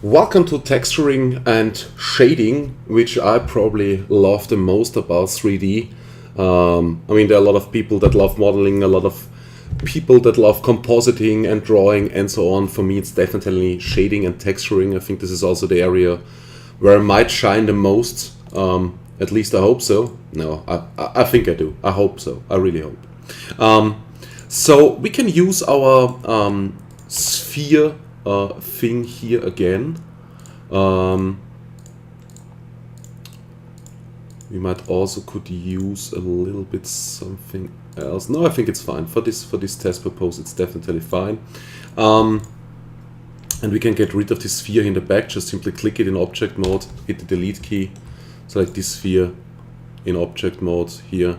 Welcome to texturing and shading, which I probably love the most about 3D. I mean, there are a lot of people that love modeling, a lot of people that love compositing and drawing and so on. For me, it's definitely shading and texturing. I think this is also the area where I might shine the most. At least I hope so. No, I think I do. I hope so. I really hope. So we can use our sphere thing here again. We might also could use a little bit something else. No, I think it's fine for this test purpose. It's definitely fine. And we can get rid of this sphere in the back. Just simply click it in object mode, hit the delete key, select this sphere in object mode here,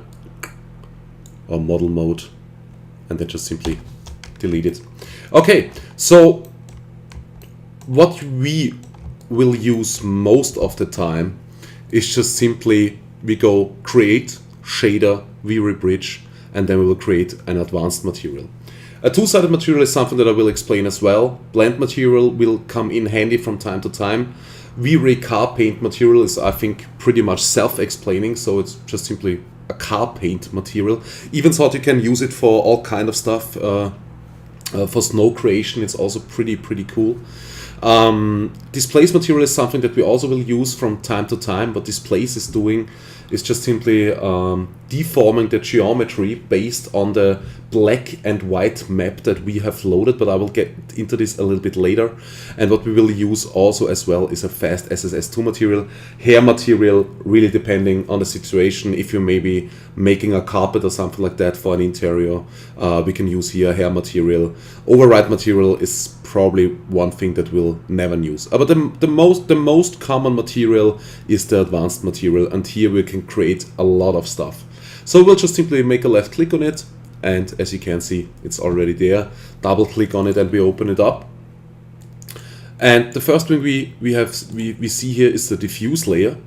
or model mode, and then just simply delete it. Okay, so what we will use most of the time is just simply we go create shader, VRayBridge, and then we will create an advanced material. A two-sided material is something that I will explain as well. Blend material will come in handy from time to time. V-Ray car paint material is, I think, pretty much self-explaining, so it's just simply a car paint material. Even thought you can use it for all kind of stuff. For snow creation, it's also pretty cool. Displace material is something that we also will use from time to time. What Displace is doing is just simply deforming the geometry based on the black and white map that we have loaded, but I will get into this a little bit later. And what we will use also as well is a fast SSS2 material, hair material, really depending on the situation. If you're maybe making a carpet or something like that for an interior, we can use here hair material. Override material is probably one thing that we'll never use. But the most common material is the advanced material, and here we can create a lot of stuff. So we'll just simply make a left click on it, and as you can see, it's already there. Double click on it and we open it up. And the first thing we see here is the diffuse layer,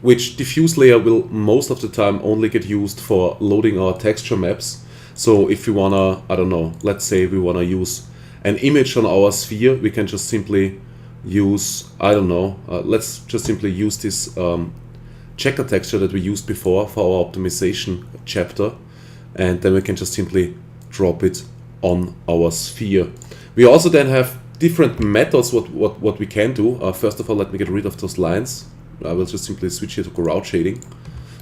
which diffuse layer will most of the time only get used for loading our texture maps. So if we wanna, I don't know, let's say we wanna use an image on our sphere, we can just simply use, I don't know, let's just simply use this checker texture that we used before for our optimization chapter, and then we can just simply drop it on our sphere. We also then have different methods what we can do. First of all, let me get rid of those lines. I will just simply switch here to ground shading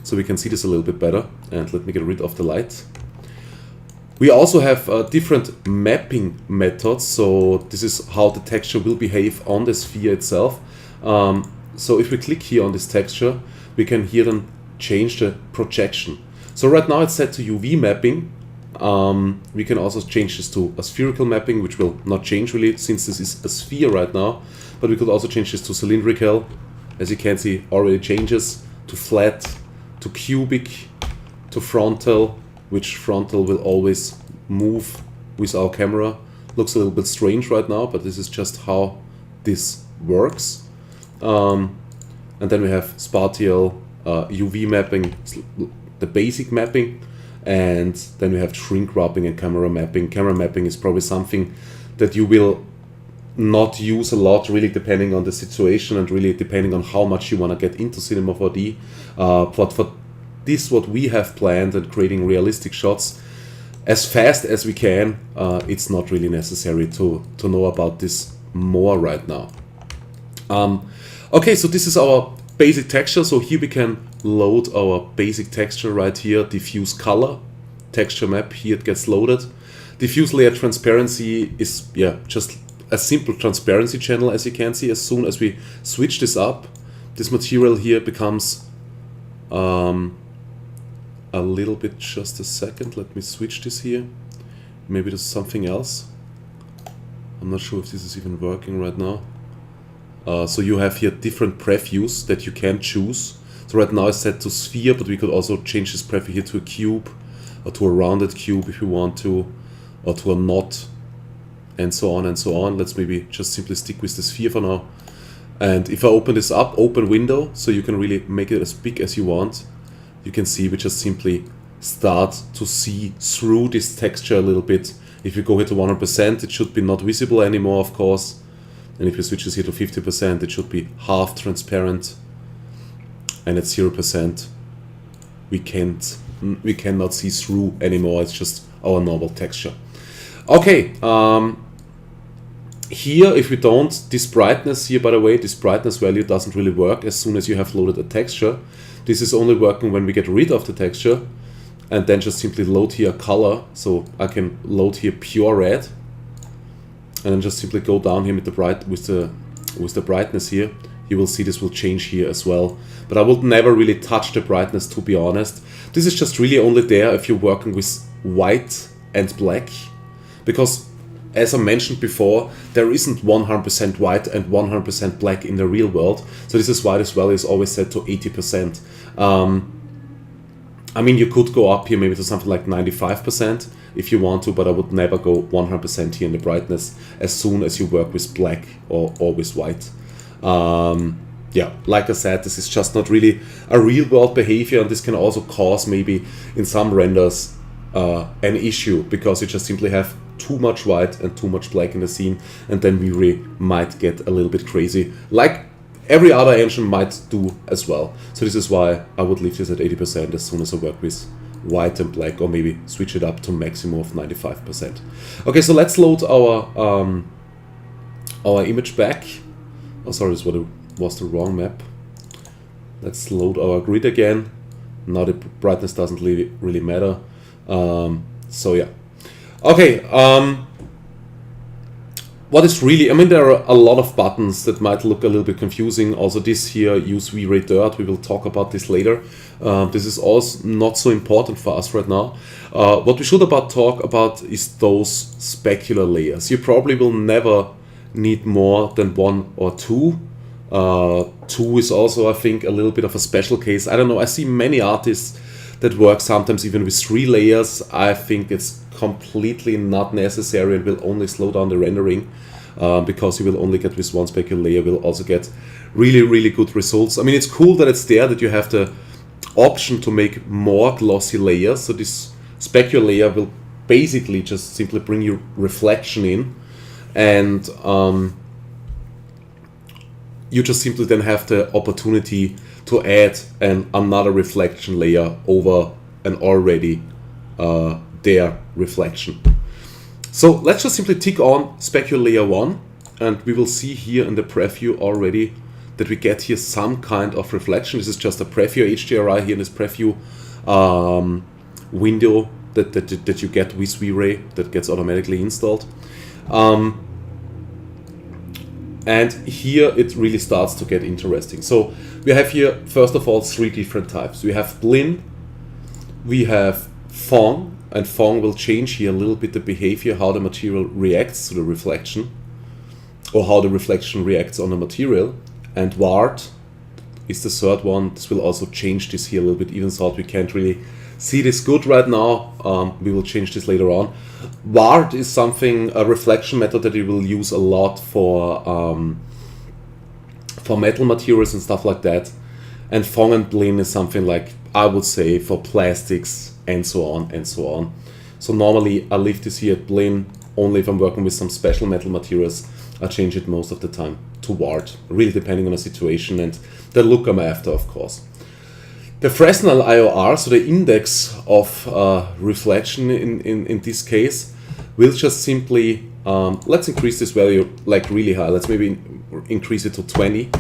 so we can see this a little bit better, and let me get rid of the light. We also have different mapping methods, so this is how the texture will behave on the sphere itself. So if we click here on this texture, we can here then change the projection. So right now it's set to UV mapping. We can also change this to a spherical mapping, which will not change really since this is a sphere right now, but we could also change this to cylindrical. As you can see, already changes to flat, to cubic, to frontal, which frontal will always move with our camera. Looks a little bit strange right now, but this is just how this works. And then we have spatial, UV mapping, the basic mapping, and then we have shrink wrapping and camera mapping. Camera mapping is probably something that you will not use a lot, really depending on the situation and really depending on how much you want to get into Cinema 4D. But for this, what we have planned and creating realistic shots as fast as we can, it's not really necessary to know about this more right now. Okay, so this is our basic texture. So here we can load our basic texture right here, diffuse color, texture map, here it gets loaded. Diffuse layer transparency is just a simple transparency channel, as you can see. As soon as we switch this up, this material here becomes a little bit, just a second, let me switch this here. Maybe there's something else. I'm not sure if this is even working right now. So you have here different previews that you can choose. So right now it's set to sphere, but we could also change this preview here to a cube, or to a rounded cube if we want to, or to a knot, and so on and so on. Let's maybe just simply stick with the sphere for now. And if I open this up, open window, so you can really make it as big as you want. You can see we just simply start to see through this texture a little bit. If you go here to 100%, it should be not visible anymore, of course. And if we switch this here to 50%, it should be half transparent. And at 0%, we cannot see through anymore. It's just our normal texture. Okay, here, if we don't, this brightness here, by the way, this brightness value doesn't really work as soon as you have loaded a texture. This is only working when we get rid of the texture and then just simply load here a color. So I can load here pure red and then just simply go down here with the brightness here. You will see this will change here as well. But I would never really touch the brightness, to be honest. This is just really only there if you're working with white and black, because as I mentioned before, there isn't 100% white and 100% black in the real world. So this is why this value is always set to 80%. I mean, you could go up here maybe to something like 95% if you want to, but I would never go 100% here in the brightness as soon as you work with black or with white. Yeah, like I said, this is just not really a real world behavior, and this can also cause maybe in some renders an issue, because you just simply have too much white and too much black in the scene, and then we might get a little bit crazy, like every other engine might do as well. So this is why I would leave this at 80% as soon as I work with white and black, or maybe switch it up to maximum of 95%. Okay, so let's load our image back. Oh, sorry, this was the wrong map. Let's load our grid again. Now the brightness doesn't really matter. So yeah. Okay, what is really, I mean, there are a lot of buttons that might look a little bit confusing. Also this here, use V-Ray Dirt, we will talk about this later. This is also not so important for us right now. What we should talk about is those specular layers. You probably will never need more than one or two. Two is also, I think, a little bit of a special case. I don't know, I see many artists that work sometimes even with 3 layers. I think it's completely not necessary and will only slow down the rendering, because you will only get with one specular layer, will also get really good results. I mean, it's cool that it's there, that you have the option to make more glossy layers. So this specular layer will basically just simply bring your reflection in, and you just simply then have the opportunity to add another reflection layer over an already there reflection. So let's just simply tick on specular layer 1, and we will see here in the preview already that we get here some kind of reflection. This is just a preview HDRI here in this preview window that you get with V-Ray, that gets automatically installed. And here it really starts to get interesting. So we have here, first of all, 3 different types. We have Blinn, we have Phong, and Phong will change here a little bit the behavior, how the material reacts to the reflection, or how the reflection reacts on the material. And Vard is the third one. This will also change this here a little bit, even though we can't really see this good right now. We will change this later on. Vard is a reflection method that you will use a lot for metal materials and stuff like that. And Phong and Blinn is something like, I would say, for plastics and so on and so on. So normally I leave this here at Blinn, only if I'm working with some special metal materials. I change it most of the time to Vard, really depending on the situation and the look I'm after, of course. The Fresnel IOR, so the index of reflection in this case, will just simply, let's increase this value like really high. Let's maybe increase it to 20.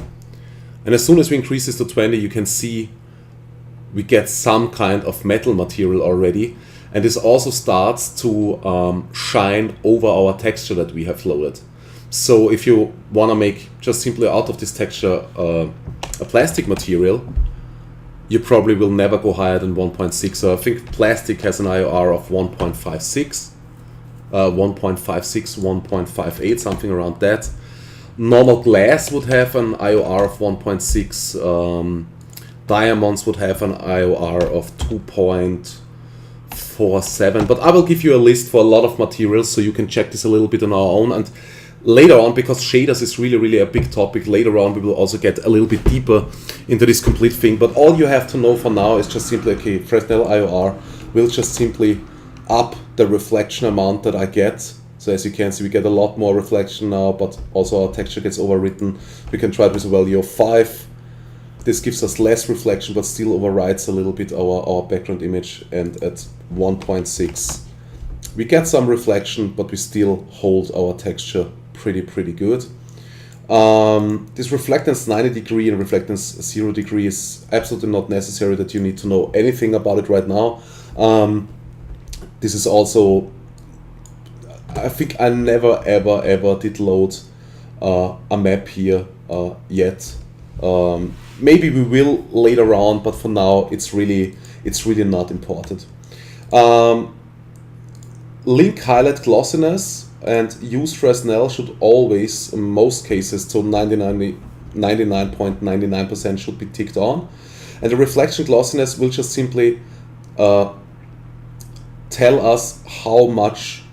And as soon as we increase this to 20, you can see we get some kind of metal material already. And this also starts to shine over our texture that we have loaded. So if you want to make just simply out of this texture a plastic material, you probably will never go higher than 1.6. So I think plastic has an IOR of 1.56, 1.58, something around that. Normal glass would have an IOR of 1.6. Diamonds would have an IOR of 2.47. But I will give you a list for a lot of materials, so you can check this a little bit on our own. And later on, because shaders is really a big topic, later on we will also get a little bit deeper into this complete thing. But all you have to know for now is just simply, okay, Fresnel IOR will just simply up the reflection amount that I get. So as you can see, we get a lot more reflection now, but also our texture gets overwritten. We can try it with a value of 5. This gives us less reflection, but still overrides a little bit our background image. And at 1.6, we get some reflection, but we still hold our texture pretty good. This reflectance 90 degree and reflectance 0 degree is absolutely not necessary that you need to know anything about it right now. This is also, I think I never ever did load a map here yet. Maybe we will later on, but for now it's really not important. Link highlight glossiness and use Fresnel should always, in most cases, to 99.99% should be ticked on. And the reflection glossiness will just simply tell us how much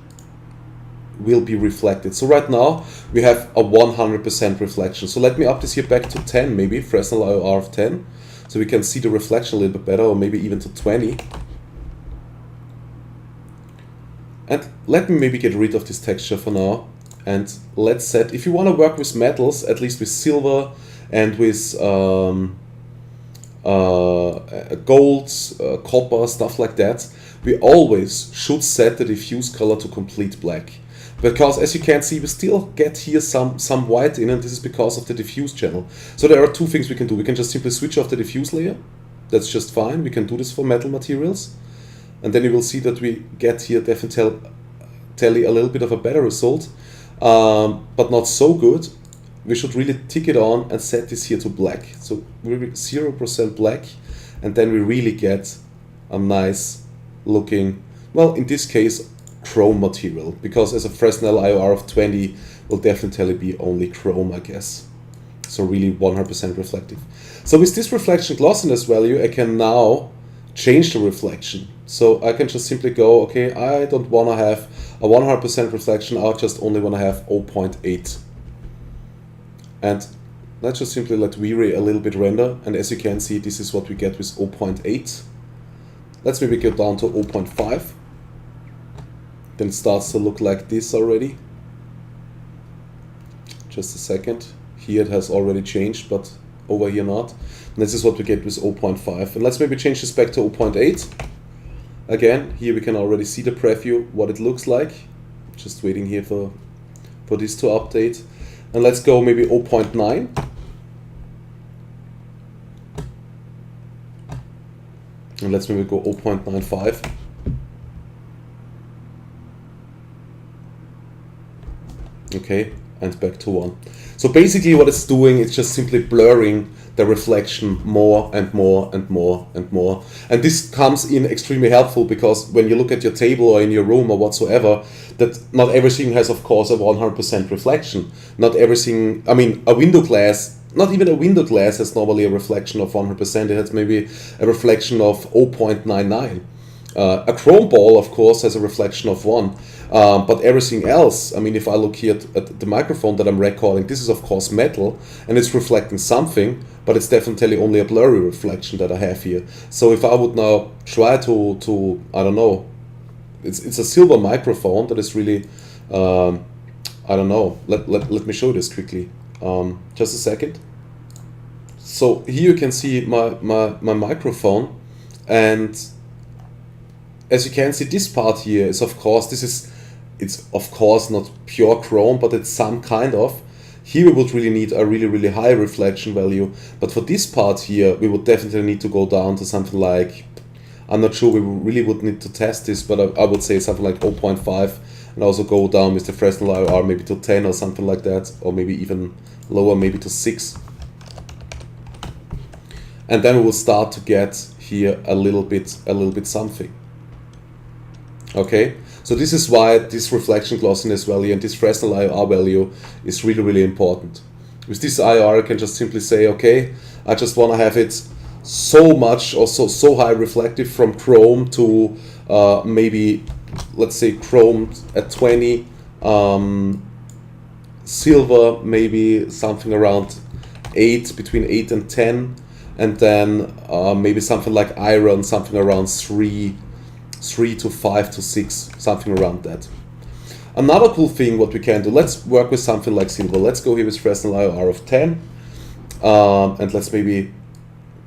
will be reflected. So right now we have a 100% reflection. So let me up this here back to 10 maybe, Fresnel IOR of 10. So we can see the reflection a little bit better, or maybe even to 20. And let me maybe get rid of this texture for now. And let's set, if you want to work with metals, at least with silver and with gold, copper, stuff like that, we always should set the diffuse color to complete black. Because as you can see, we still get here some white in, and this is because of the diffuse channel. So there are two things we can do. We can just simply switch off the diffuse layer. That's just fine. We can do this for metal materials. And then you will see that we get here definitely a little bit of a better result, but not so good. We should really tick it on and set this here to black. So we're 0% black, and then we really get a nice looking, well, in this case, chrome material, because as a Fresnel IOR of 20 will definitely be only chrome, I guess. So really 100% reflective. So with this reflection glossiness value, I can now change the reflection. So I can just simply go, okay, I don't want to have a 100% reflection, I just only want to have 0.8. And let's just simply let V-Ray a little bit render, and as you can see, this is what we get with 0.8. Let's maybe go down to 0.5. Then it starts to look like this already. Just a second. Here it has already changed, but over here not. And this is what we get with 0.5. And let's maybe change this back to 0.8. Again, here we can already see the preview, what it looks like. Just waiting here for this to update. And let's go maybe 0.9. And let's maybe go 0.95. Okay, and back to 1. So basically what it's doing is just simply blurring the reflection more and more and more and more. And this comes in extremely helpful, because when you look at your table or in your room or whatsoever, that not everything has, of course, a 100% reflection. Not everything, I mean, a window glass, not even a window glass has normally a reflection of 100%. It has maybe a reflection of 0.99. A chrome ball, of course, has a reflection of 1. But everything else, I mean, if I look here at the microphone that I'm recording, this is of course metal, and it's reflecting something, but it's definitely only a blurry reflection that I have here. So if I would now try to I don't know, it's a silver microphone that is really, I don't know, let me show this quickly. Just a second. So here you can see my microphone, and as you can see, this part here is of course, it's of course not pure chrome, but it's some kind of. Here we would really need a really high reflection value, but for this part here we would definitely need to go down to something like, I'm not sure, we really would need to test this, but I would say something like 0.5, and also go down with the Fresnel IOR maybe to 10 or something like that, or maybe even lower, maybe to 6. And then we will start to get here a little bit something. Okay, so this is why this reflection glossiness value and this Fresnel IOR value is really important. With this IOR I can just simply say, okay, I just want to have it so much or so high reflective from chrome to maybe, let's say, chrome at 20, silver maybe something around 8, between 8 and 10, and then maybe something like iron, something around 3 to 5 to 6, something around that. Another cool thing what we can do, let's work with something like silver. Let's go here with Fresnel IOR of 10, and let's maybe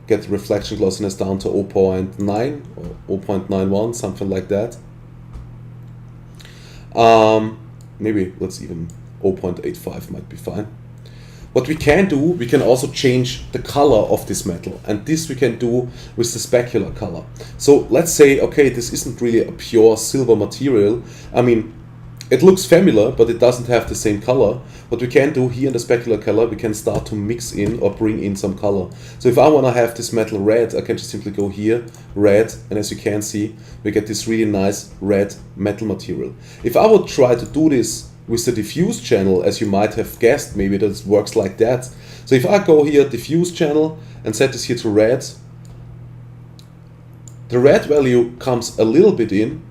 get the reflection glossiness down to 0.9 or 0.91, something like that. Maybe let's even 0.85 might be fine. What we can do, we can also change the color of this metal, and this we can do with the specular color. So let's say, okay, this isn't really a pure silver material. I mean, it looks familiar, but it doesn't have the same color. What we can do here in the specular color, we can start to mix in or bring in some color. So if I want to have this metal red, I can just simply go here, red, and as you can see, we get this really nice red metal material. If I would try to do this with the diffuse channel, as you might have guessed, maybe that works like that. So if I go here, diffuse channel, and set this here to red, the red value comes a little bit in,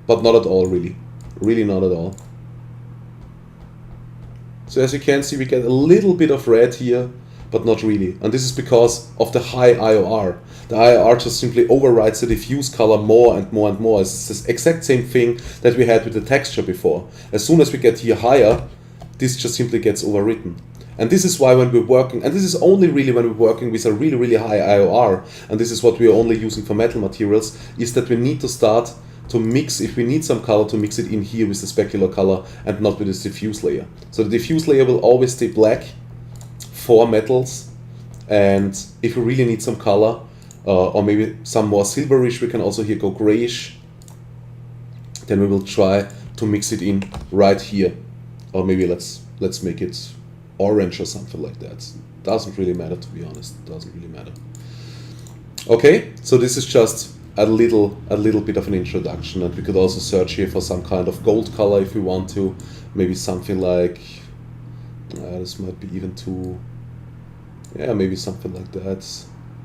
but not at all, really not at all. So as you can see, we get a little bit of red here, but not really. And this is because of the high IOR. The IOR just simply overrides the diffuse color more and more and more. It's the exact same thing that we had with the texture before. As soon as we get here higher, this just simply gets overwritten. And this is why when we're working, and this is only really when we're working with a really, really high IOR, and this is what we're only using for metal materials, is that we need to start to mix, if we need some color, to mix it in here with the specular color and not with this diffuse layer. So the diffuse layer will always stay black for metals, and if we really need some color, or maybe some more silverish, we can also here go grayish. Then we will try to mix it in right here, or maybe let's make it orange or something like that. Doesn't really matter, to be honest. Doesn't really matter. Okay, so this is just a little bit of an introduction, and we could also search here for some kind of gold color if we want to. Maybe something like this might be even too. Yeah, maybe something like that.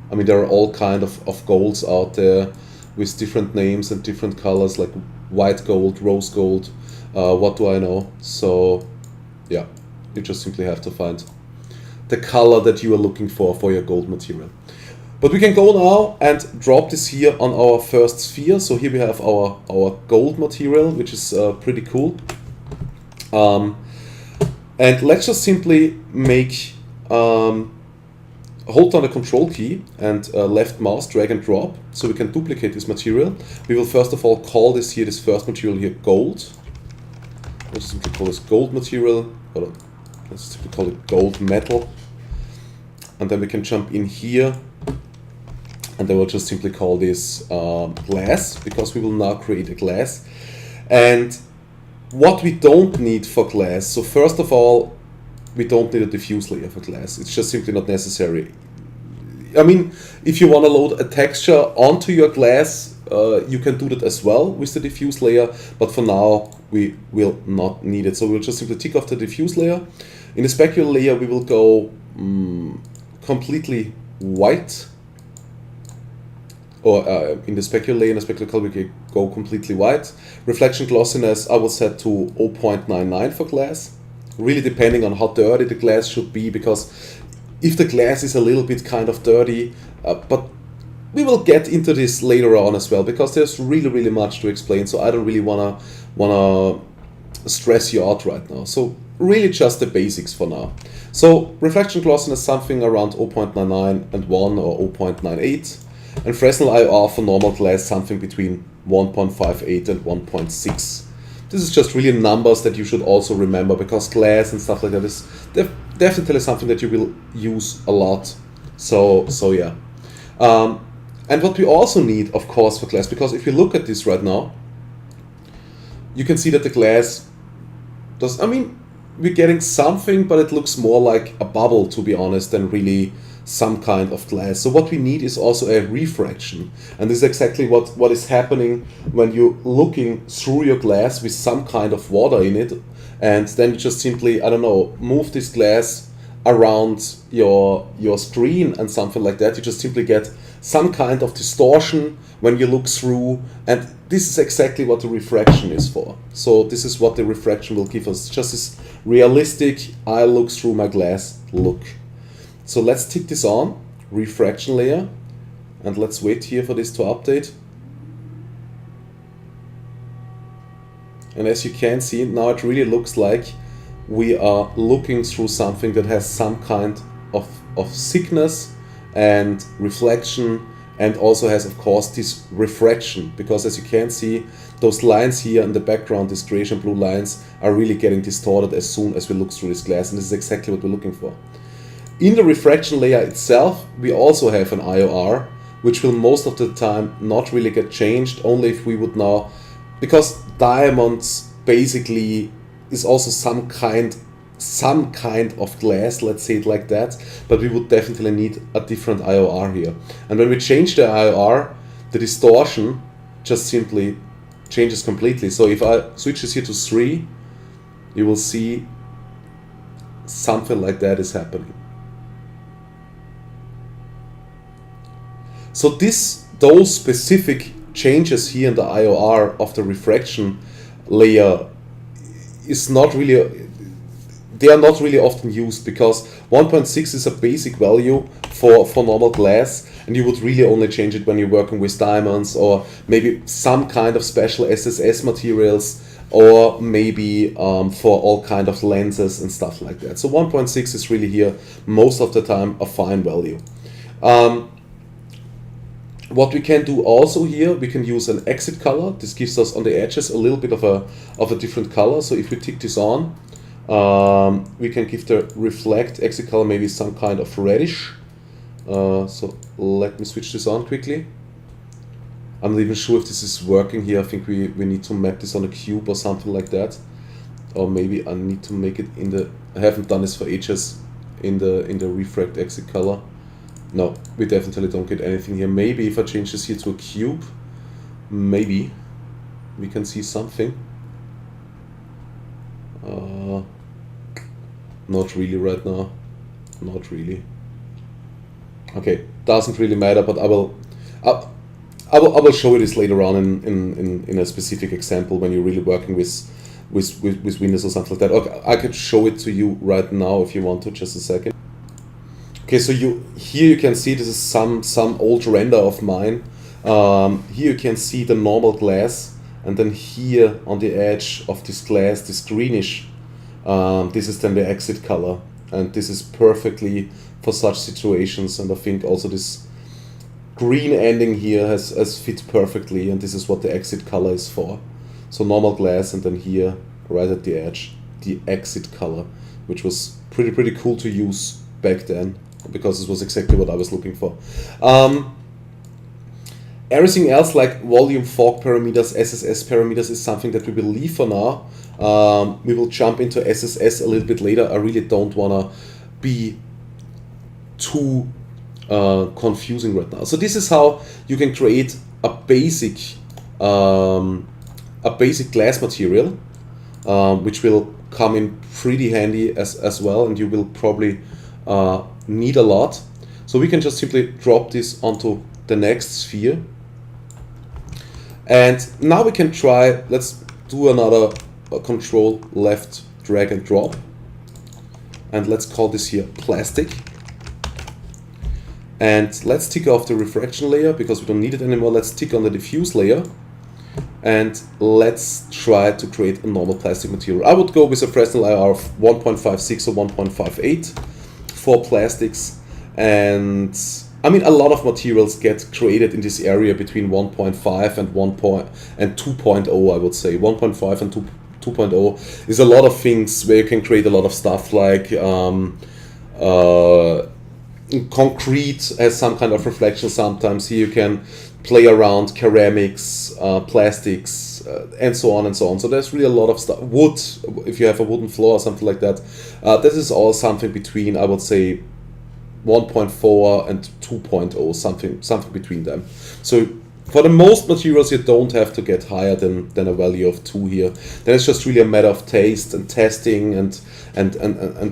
I mean, there are all kind of golds out there with different names and different colors, like white gold, rose gold, what do I know. So yeah, you just simply have to find the color that you are looking for your gold material. But we can go now and drop this here on our first sphere. So here we have our gold material, which is pretty cool. And let's just simply make hold down the control key and left mouse, drag and drop, so we can duplicate this material. We will first of all call this here, this first material here, gold. Let's simply call this gold material. Let's simply call it gold metal. And then we can jump in here, and then we'll just simply call this glass, because we will now create a glass. And what we don't need for glass, so first of all, we don't need a diffuse layer for glass. It's just simply not necessary. I mean, if you want to load a texture onto your glass, you can do that as well with the diffuse layer, but for now we will not need it. So we'll just simply tick off the diffuse layer. In the specular layer we will go completely white, or in the specular layer, in the specular color we can go completely white. Reflection glossiness I will set to 0.99 for glass. Really depending on how dirty the glass should be, because if the glass is a little bit kind of dirty, but we will get into this later on as well, because there's really much to explain, so I don't really wanna stress you out right now. So really just the basics for now. So reflection glossiness something around 0.99 and 1 or 0.98, and Fresnel IOR for normal glass something between 1.58 and 1.6. This is just really numbers that you should also remember, because glass and stuff like that is definitely something that you will use a lot. So yeah. And what we also need, of course, for glass, because if you look at this right now, you can see that the glass does, I mean, we're getting something, but it looks more like a bubble, to be honest, than really some kind of glass. So what we need is also a refraction, and this is exactly what is happening when you're looking through your glass with some kind of water in it, and then you just simply, I don't know, move this glass around your screen and something like that. You just simply get some kind of distortion when you look through, and this is exactly what the refraction is for. So this is what the refraction will give us, just this realistic, I look through my glass look. So let's tick this on, refraction layer, and let's wait here for this to update. And as you can see, now it really looks like we are looking through something that has some kind of thickness and reflection, and also has, of course, this refraction, because as you can see, those lines here in the background, these grayish and blue lines, are really getting distorted as soon as we look through this glass, and this is exactly what we're looking for. In the refraction layer itself, we also have an IOR, which will most of the time not really get changed, only if we would now, because diamonds basically is also some kind of glass, let's say it like that, but we would definitely need a different IOR here. And when we change the IOR, the distortion just simply changes completely. So if I switch this here to 3, you will see something like that is happening. So those specific changes here in the IOR of the refraction layer is not really, they are not really often used, because 1.6 is a basic value for normal glass, and you would really only change it when you're working with diamonds, or maybe some kind of special SSS materials, or maybe for all kind of lenses and stuff like that. So 1.6 is really here most of the time a fine value. What we can do also here, we can use an exit color. This gives us on the edges a little bit of a different color. So if we tick this on, we can give the reflect exit color maybe some kind of reddish. So let me switch this on quickly. I'm not even sure if this is working here. I think we need to map this on a cube or something like that. Or maybe I need to make it in the, I haven't done this for ages, in the refract exit color. No, we definitely don't get anything here. Maybe if I change this here to a cube, maybe we can see something. Not really right now. Not really. Okay, doesn't really matter, but I will show you this later on in a specific example when you're really working with Windows or something like that. Okay, I could show it to you right now if you want to, just a second. Okay, so here you can see this is some old render of mine. Here you can see the normal glass, and then here on the edge of this glass, this greenish, this is then the exit color, and this is perfectly for such situations. And I think also this green ending here has fit perfectly, and this is what the exit color is for. So normal glass, and then here right at the edge, the exit color, which was pretty cool to use back then, because this was exactly what I was looking for. Everything else like volume fork parameters, SSS parameters is something that we will leave for now. We will jump into SSS a little bit later. I really don't want to be too confusing right now. So this is how you can create a basic glass material, which will come in pretty handy as well, and you will probably need a lot. So we can just simply drop this onto the next sphere, and now we can try, let's do another control left drag and drop, and let's call this here plastic, and let's tick off the refraction layer because we don't need it anymore. Let's tick on the diffuse layer, and let's try to create a normal plastic material. I would go with a Fresnel IR of 1.56 or 1.58 for plastics, and I mean a lot of materials get created in this area between 1.5 and 2.0. I would say 1.5 and 2.0 is a lot of things where you can create a lot of stuff, like concrete has some kind of reflection sometimes. Here you can play around ceramics, plastics, and so on and so on. So there's really a lot of stuff. Wood, if you have a wooden floor or something like that, this is all something between, I would say, 1.4 and 2.0, something between them. So for the most materials, you don't have to get higher than a value of 2 here. Then it's just really a matter of taste and testing and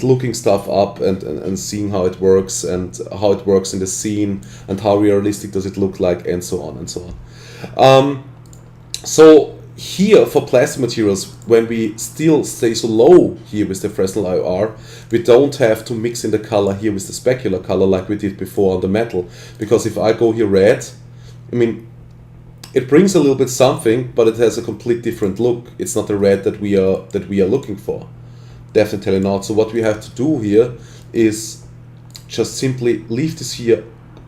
looking stuff up and seeing how it works and how it works in the scene and how realistic does it look like, and so on and so on. So here for plastic materials, when we still stay so low here with the Fresnel IR, we don't have to mix in the color here with the specular color like we did before on the metal, because if I go here red, I mean, it brings a little bit something, but it has a complete different look. It's not the red that we are looking for. Definitely not. So what we have to do here is just simply leave this here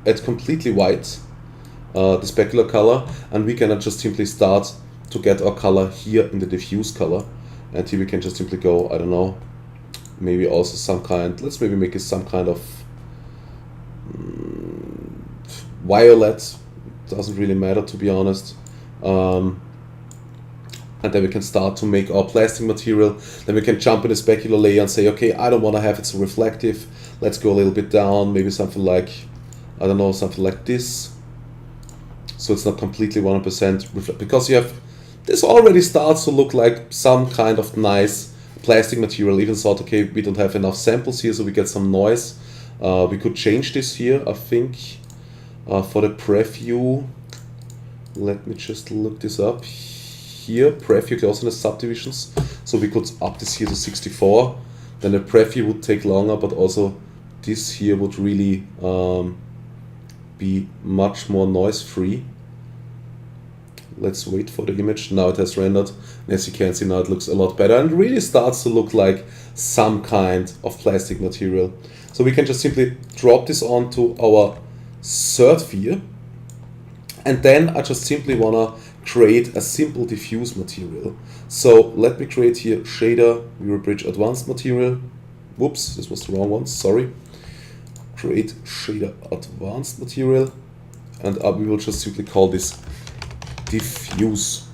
at completely white, the specular color, and we can just simply start to get our color here in the diffuse color. And here we can just simply go, I don't know, maybe also some kind, let's maybe make it some kind of violet. Doesn't really matter, to be honest. And then we can start to make our plastic material. Then we can jump in the specular layer and say, okay, I don't want to have it so reflective. Let's go a little bit down, maybe something like, I don't know, something like this. So it's not completely 100% reflect, because you have, this already starts to look like some kind of nice plastic material. Even thought, okay, we don't have enough samples here, so we get some noise. We could change this here, I think. For the preview, let me just look this up. Here, preview closeness subdivisions. So we could up this here to 64. Then the preview would take longer, but also this here would really be much more noise free. Let's wait for the image. Now it has rendered. And as you can see, now it looks a lot better and really starts to look like some kind of plastic material. So we can just simply drop this onto our third sphere, and then I just simply wanna create a simple diffuse material. So let me create here shader, VrayBridge advanced material. Whoops, this was the wrong one, sorry. Create shader advanced material, and we will just simply call this diffuse.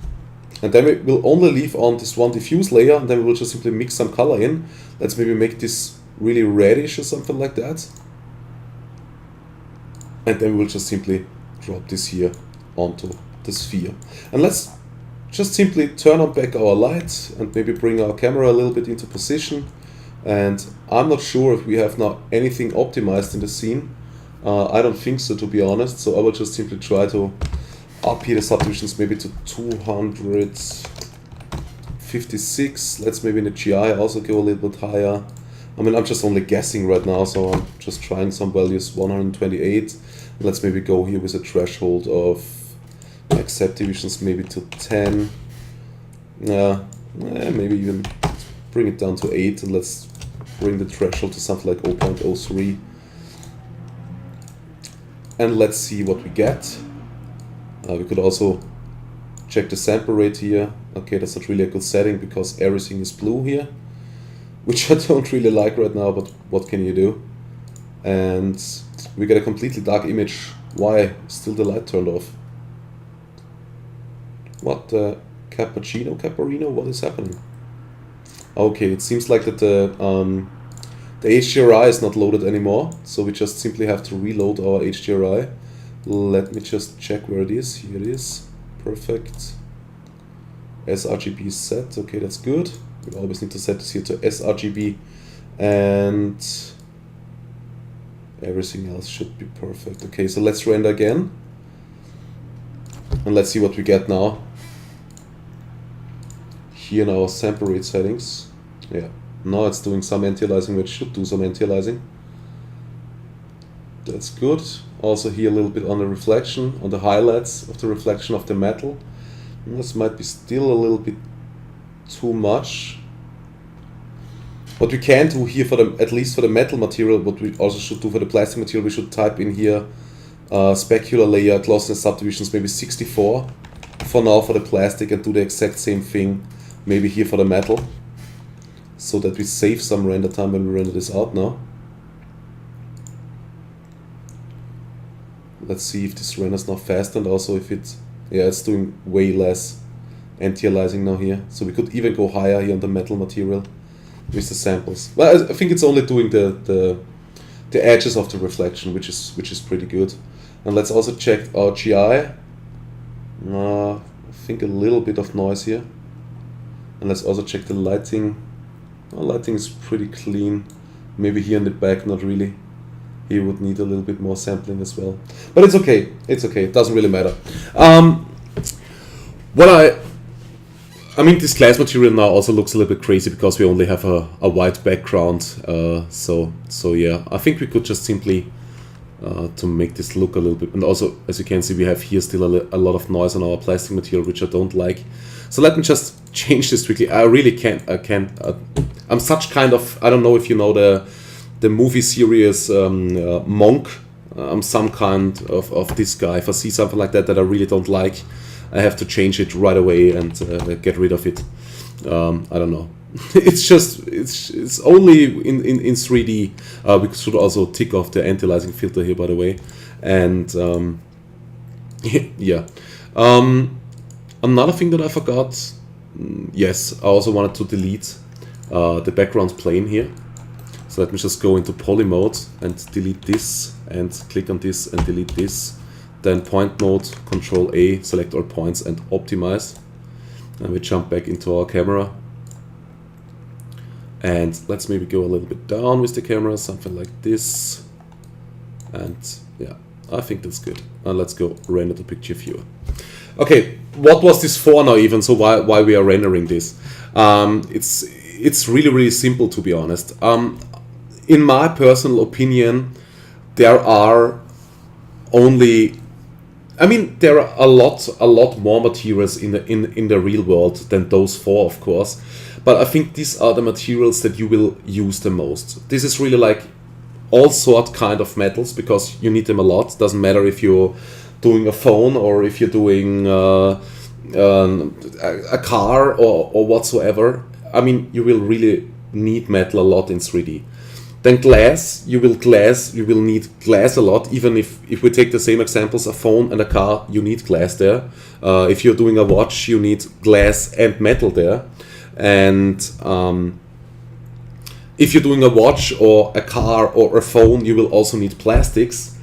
And then we will only leave on this one diffuse layer, and then we will just simply mix some color in. Let's maybe make this really reddish or something like that. And then we will just simply drop this here onto the sphere. And let's just simply turn on back our light and maybe bring our camera a little bit into position. And I'm not sure if we have now anything optimized in the scene. I don't think so, to be honest. So I will just simply try to up here the subdivisions maybe to 256. Let's maybe in the GI also go a little bit higher. I mean, I'm just only guessing right now, so I'm just trying some values, 128. Let's maybe go here with a threshold of accept divisions maybe to 10. Maybe even bring it down to 8, and let's bring the threshold to something like 0.03. And let's see what we get. We could also check the sample rate here. Okay, that's not really a good setting because everything is blue here, which I don't really like right now, but what can you do? And we get a completely dark image. Why? Still the light turned off. What the Caparino? What is happening? Okay, it seems like that the HDRI is not loaded anymore, so we just simply have to reload our HDRI. Let me just check where it is. Here it is. Perfect. sRGB is set. Okay, that's good. We always need to set this here to sRGB, and everything else should be perfect. Okay, so let's render again, and let's see what we get now. Here in our sample rate settings, yeah, now it's doing some anti-aliasing, which should do some anti-aliasing. That's good. Also here a little bit on the reflection, on the highlights of the reflection of the metal. And this might be still a little bit too much. What we can do here for the, at least for the metal material, what we also should do for the plastic material, we should type in here specular layer, closeness subdivisions, maybe 64 for now for the plastic, and do the exact same thing maybe here for the metal, so that we save some render time when we render this out now. Let's see if this renders now fast, and also if it, yeah, it's doing way less anti-aliasing now here. So we could even go higher here on the metal material with the samples. Well, I think it's only doing the edges of the reflection, which is pretty good. And let's also check our GI. I think a little bit of noise here. And let's also check the lighting. Well, lighting is pretty clean. Maybe here in the back, not really. He would need a little bit more sampling as well. But it's okay. It's okay. It doesn't really matter. I mean, this glass material now also looks a little bit crazy because we only have a white background. So yeah, I think we could just simply to make this look a little bit. And also, as you can see, we have here still a lot of noise on our plastic material, which I don't like. So let me just change this quickly. I really can't. I'm such kind of, I don't know if you know the movie series Monk. I'm some kind of this guy. If I see something like that I really don't like, I have to change it right away and get rid of it. I don't know. it's only in 3D. We should also tick off the anti-aliasing filter here, by the way. And yeah. Another thing that I forgot. Yes, I also wanted to delete the background plane here. So let me just go into poly mode and delete this, and click on this and delete this. Then point mode, Control A, select all points and optimize. And we jump back into our camera. And let's maybe go a little bit down with the camera, something like this. And yeah, I think that's good. And let's go render the picture viewer. Okay, what was this for now even? So why we are rendering this? It's really simple, to be honest. In my personal opinion, there are only, I mean, there are a lot more materials in the real world than those four, of course. But I think these are the materials that you will use the most. This is really like all sort kind of metals, because you need them a lot. Doesn't matter if you're doing a phone or if you're doing a car or whatsoever. I mean, you will really need metal a lot in 3D. Then glass, you will need glass a lot. Even if we take the same examples, a phone and a car, you need glass there. If you're doing a watch, you need glass and metal there. And if you're doing a watch or a car or a phone, you will also need plastics.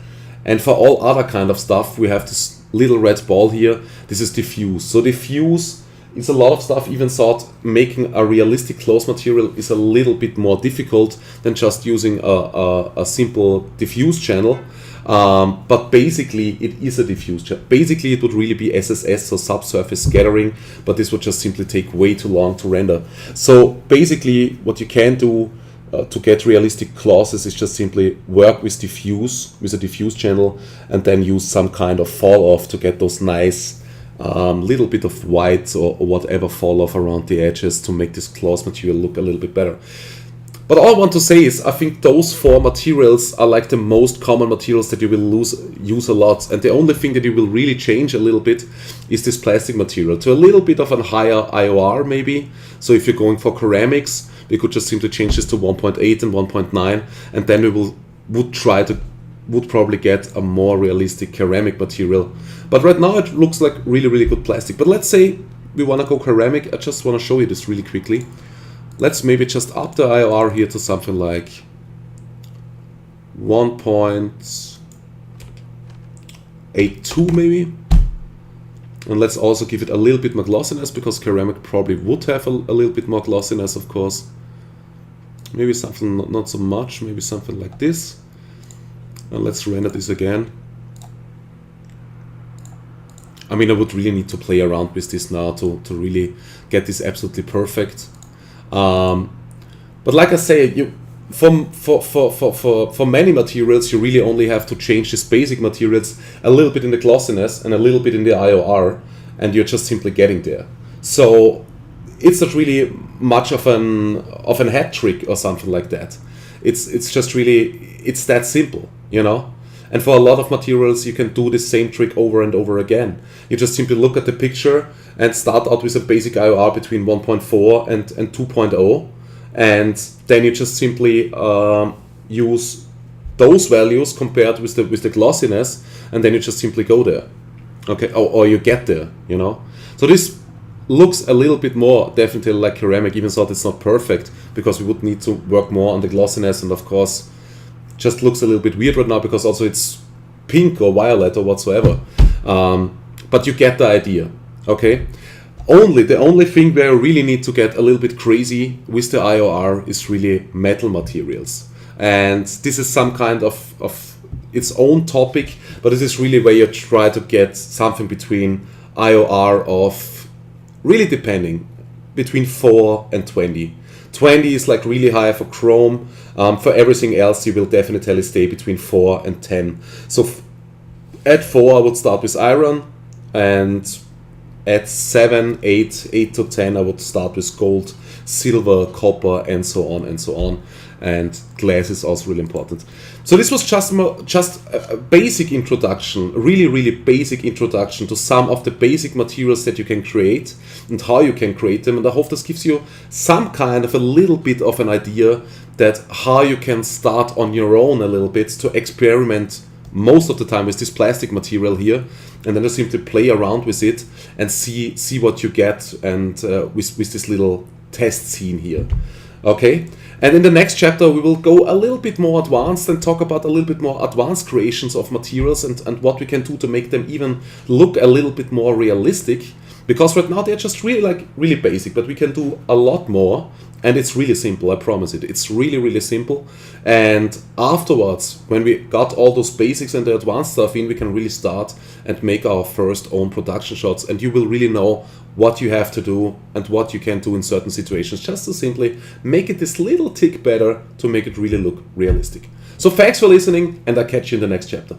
And for all other kind of stuff, we have this little red ball here. This is diffuse. So diffuse is a lot of stuff. Even thought making a realistic close material is a little bit more difficult than just using a simple diffuse channel. But basically it is a diffuse channel. Basically it would really be SSS, so subsurface scattering, but this would just simply take way too long to render. So basically what you can do to get realistic clauses is just simply work with a diffuse channel, and then use some kind of fall off to get those nice little bit of white or whatever fall off around the edges to make this cloth material look a little bit better. But all I want to say is I think those four materials are like the most common materials that you will use a lot, and the only thing that you will really change a little bit is this plastic material to a little bit of a higher IOR maybe. So if you're going for ceramics, we could just simply change this to 1.8 and 1.9, and then we would probably get a more realistic ceramic material. But right now it looks like really good plastic. But let's say we want to go ceramic. I just want to show you this really quickly. Let's maybe just up the IOR here to something like 1.82 maybe. And let's also give it a little bit more glossiness, because ceramic probably would have a little bit more glossiness, of course. Maybe something not so much, maybe something like this. And let's render this again. I mean, I would really need to play around with this now to really get this absolutely perfect. But like I say, for many materials, you really only have to change these basic materials a little bit in the glossiness and a little bit in the IOR, and you're just simply getting there. So it's not really much of an hat trick or something like that. It's just really, it's that simple, you know. And for a lot of materials, you can do the same trick over and over again. You just simply look at the picture and start out with a basic IOR between 1.4 and 2.0. And then you just simply use those values compared with the glossiness, and then you just simply go there. Okay, or you get there, you know. So this looks a little bit more definitely like ceramic, even though it's not perfect, because we would need to work more on the glossiness, and of course just looks a little bit weird right now because also it's pink or violet or whatsoever. But you get the idea, okay? The only thing where you really need to get a little bit crazy with the IOR is really metal materials. And this is some kind of its own topic, but this is really where you try to get something between IOR of, really depending, between 4 and 20. 20 is like really high for chrome. For everything else, you will definitely stay between 4 and 10. So at 4, I would start with iron, and at 7, 8 to 10, I would start with gold, silver, copper, and so on and so on. And glass is also really important. So this was just a basic introduction, really basic introduction to some of the basic materials that you can create and how you can create them. And I hope this gives you some kind of a little bit of an idea that how you can start on your own a little bit to experiment most of the time with this plastic material here, and then just simply play around with it and see what you get, and with this little test scene here. Okay, and in the next chapter we will go a little bit more advanced and talk about a little bit more advanced creations of materials and what we can do to make them even look a little bit more realistic, because right now they're just really basic, but we can do a lot more. And it's really simple, I promise it. It's really simple. And afterwards, when we got all those basics and the advanced stuff in, we can really start and make our first own production shots. And you will really know what you have to do and what you can do in certain situations, just to simply make it this little tick better to make it really look realistic. So thanks for listening, and I'll catch you in the next chapter.